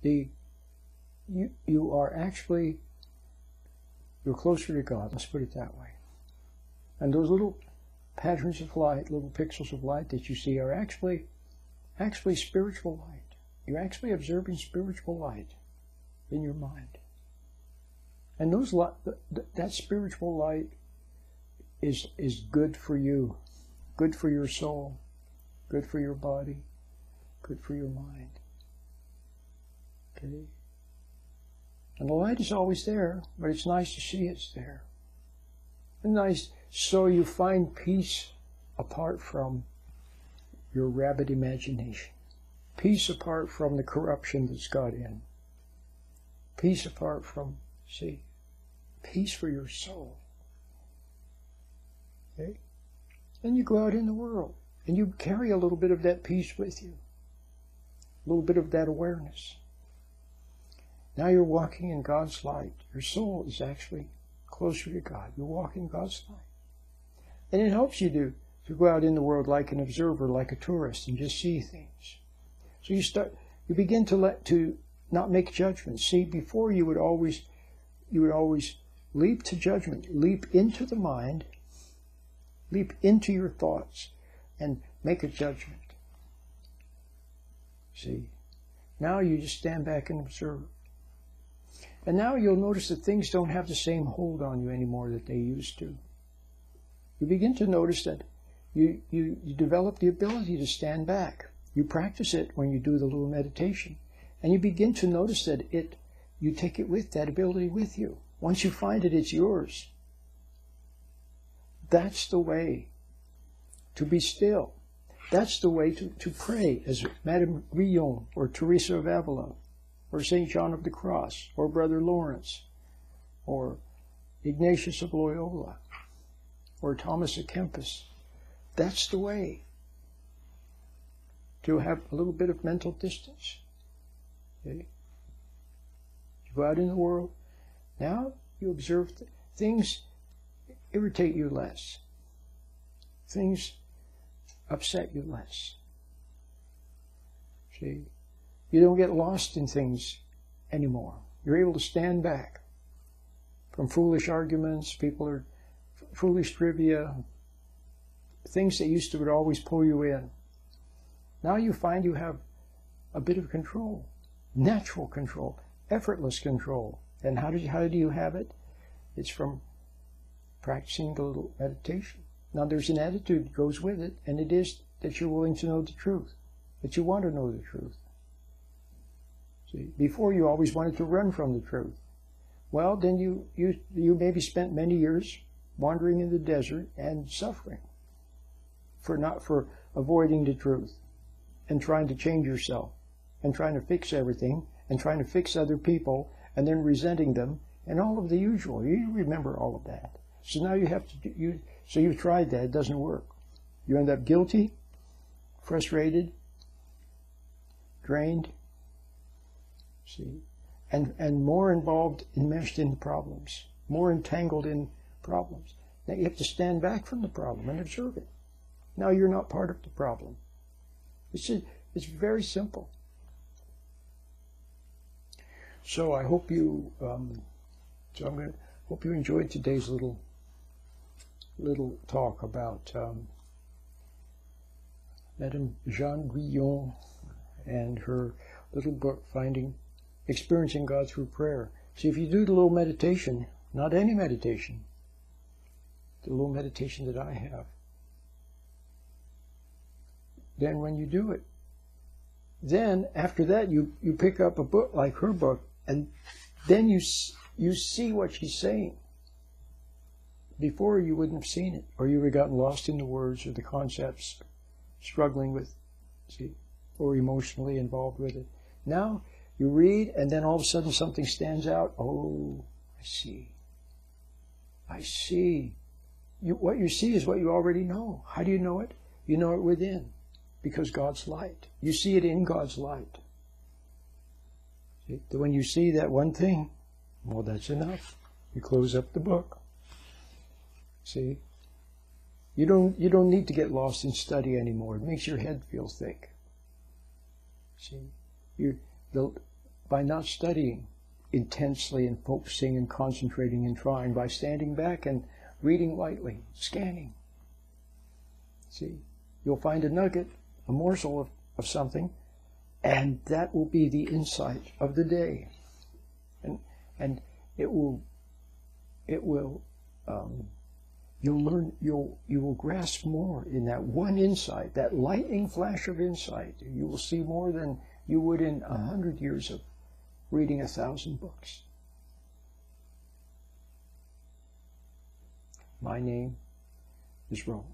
you are actually, you're closer to God, let's put it that way. And those little patterns of light, little pixels of light that you see are actually spiritual light. You're actually observing spiritual light in your mind. And that spiritual light is good for you, good for your soul, good for your body, good for your mind. Okay? And the light is always there, but it's nice to see it's there. And nice, so you find peace apart from your rabid imagination. Peace apart from the corruption that's got in. Peace apart from, peace for your soul. Okay? And you go out in the world, and you carry a little bit of that peace with you. A little bit of that awareness. Now you're walking in God's light. Your soul is actually closer to God. You walk in God's light. And it helps you to go out in the world like an observer, like a tourist, and just see things. So you begin to not make judgments. See, before you would always leap to judgment, leap into the mind, leap into your thoughts, and make a judgment. See, now you just stand back and observe. And now you'll notice that things don't have the same hold on you anymore that they used to. You begin to notice that you develop the ability to stand back. You practice it when you do the little meditation. And you begin to notice that you take it with, that ability with you. Once you find it, it's yours. That's the way to be still. That's the way to pray, as Madame Guyon, or Teresa of Avila, or St. John of the Cross, or Brother Lawrence, or Ignatius of Loyola, or Thomas à Kempis. That's the way to have a little bit of mental distance. Okay? You go out in the world. Now you observe things irritate you less. Things upset you less. See? You don't get lost in things anymore. You're able to stand back from foolish arguments, foolish trivia, things that used to would always pull you in. Now you find you have a bit of control, natural control, effortless control. And how do you have it? It's from practicing the little meditation. Now there's an attitude that goes with it, and it is that you're willing to know the truth, that you want to know the truth. See, before you always wanted to run from the truth. Well, then you maybe spent many years wandering in the desert and suffering for avoiding the truth and trying to change yourself and trying to fix everything and trying to fix other people and then resenting them and all of the usual. You remember all of that. So now you have to so you've tried that, it doesn't work. You end up guilty, frustrated, drained, see, and more involved, enmeshed in problems, more entangled in problems. Now you have to stand back from the problem and observe it. Now you're not part of the problem. It's very simple. So I hope you hope you enjoyed today's little talk about Madame Jeanne Guyon and her little book, Experiencing God Through Prayer. See, if you do the little meditation, not any meditation, the little meditation that I have, then when you do it, then after that you pick up a book like her book, and then you see what she's saying. Before you wouldn't have seen it, or you would have gotten lost in the words or the concepts, struggling with, see, or emotionally involved with it. Now you read, and then all of a sudden something stands out. Oh, I see. I see. What you see is what you already know. How do you know it? You know it within, because God's light. You see it in God's light. See? When you see that one thing, well, that's enough. You close up the book. See? You don't need to get lost in study anymore. It makes your head feel thick. See? by not studying intensely and focusing and concentrating and trying, by standing back and reading lightly, scanning. See, you'll find a nugget, a morsel of something, and that will be the insight of the day. And it will you will grasp more in that one insight, that lightning flash of insight. You will see more than you would in 100 years of reading 1,000 books. My name is Roland.